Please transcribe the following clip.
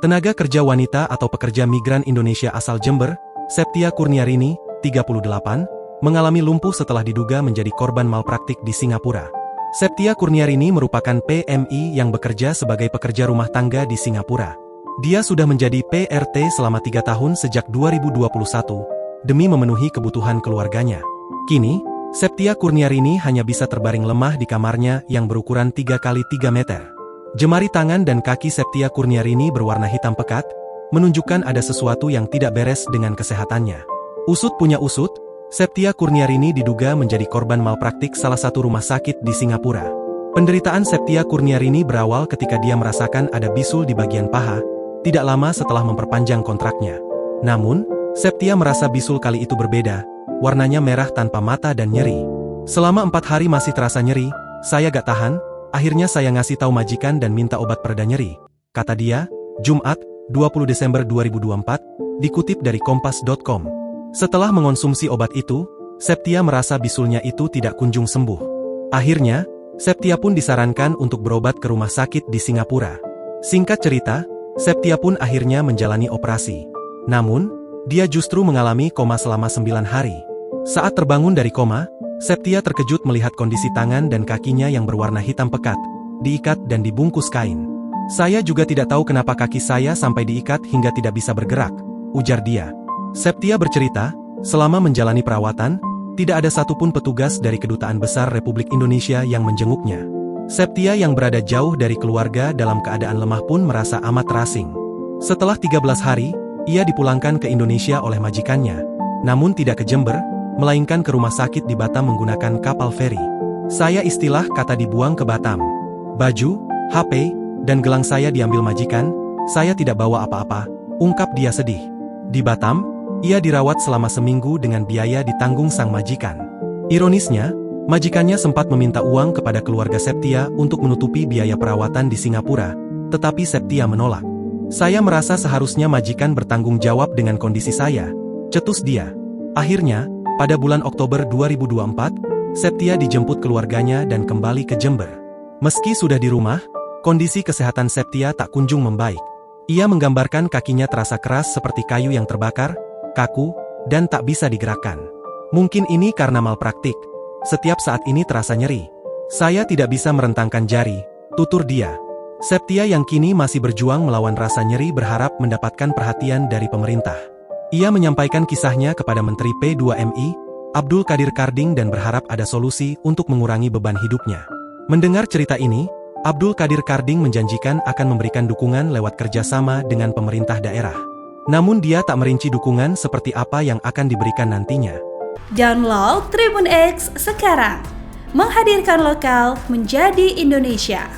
Tenaga kerja wanita atau pekerja migran Indonesia asal Jember, Septia Kurniarini, 38, mengalami lumpuh setelah diduga menjadi korban malpraktik di Singapura. Septia Kurniarini merupakan PMI yang bekerja sebagai pekerja rumah tangga di Singapura. Dia sudah menjadi PRT selama 3 tahun sejak 2021, demi memenuhi kebutuhan keluarganya. Kini, Septia Kurniarini hanya bisa terbaring lemah di kamarnya yang berukuran 3 x 3 meter. Jemari tangan dan kaki Septia Kurniarini berwarna hitam pekat, menunjukkan ada sesuatu yang tidak beres dengan kesehatannya. Usut punya usut, Septia Kurniarini diduga menjadi korban malpraktik salah satu rumah sakit di Singapura. Penderitaan Septia Kurniarini berawal ketika dia merasakan ada bisul di bagian paha, tidak lama setelah memperpanjang kontraknya. Namun, Septia merasa bisul kali itu berbeda, warnanya merah tanpa mata dan nyeri. Selama 4 hari masih terasa nyeri, saya gak tahan, akhirnya saya ngasih tahu majikan dan minta obat pereda nyeri, kata dia, Jumat, 20 Desember 2024, dikutip dari kompas.com. Setelah mengonsumsi obat itu, Septia merasa bisulnya itu tidak kunjung sembuh. Akhirnya, Septia pun disarankan untuk berobat ke rumah sakit di Singapura. Singkat cerita, Septia pun akhirnya menjalani operasi. Namun, dia justru mengalami koma selama 9 hari. Saat terbangun dari koma, Septia terkejut melihat kondisi tangan dan kakinya yang berwarna hitam pekat, diikat dan dibungkus kain. Saya juga tidak tahu kenapa kaki saya sampai diikat hingga tidak bisa bergerak, ujar dia. Septia bercerita, selama menjalani perawatan, tidak ada satupun petugas dari Kedutaan Besar Republik Indonesia yang menjenguknya. Septia yang berada jauh dari keluarga dalam keadaan lemah pun merasa amat terasing. Setelah 13 hari, ia dipulangkan ke Indonesia oleh majikannya, namun tidak ke Jember, melainkan ke rumah sakit di Batam menggunakan kapal feri. Saya istilah kata dibuang ke Batam. Baju, HP, dan gelang saya diambil majikan, saya tidak bawa apa-apa, ungkap dia sedih. Di Batam, ia dirawat selama seminggu dengan biaya ditanggung sang majikan. Ironisnya, majikannya sempat meminta uang kepada keluarga Septia untuk menutupi biaya perawatan di Singapura, tetapi Septia menolak. Saya merasa seharusnya majikan bertanggung jawab dengan kondisi saya, cetus dia. Akhirnya, pada bulan Oktober 2024, Septia dijemput keluarganya dan kembali ke Jember. Meski sudah di rumah, kondisi kesehatan Septia tak kunjung membaik. Ia menggambarkan kakinya terasa keras seperti kayu yang terbakar, kaku, dan tak bisa digerakkan. Mungkin ini karena malpraktik. Setiap saat ini terasa nyeri. Saya tidak bisa merentangkan jari, tutur dia. Septia yang kini masih berjuang melawan rasa nyeri berharap mendapatkan perhatian dari pemerintah. Ia menyampaikan kisahnya kepada Menteri P2MI, Abdul Qadir Karding dan berharap ada solusi untuk mengurangi beban hidupnya. Mendengar cerita ini, Abdul Qadir Karding menjanjikan akan memberikan dukungan lewat kerjasama dengan pemerintah daerah. Namun dia tak merinci dukungan seperti apa yang akan diberikan nantinya. Download Tribun X sekarang, menghadirkan lokal menjadi Indonesia.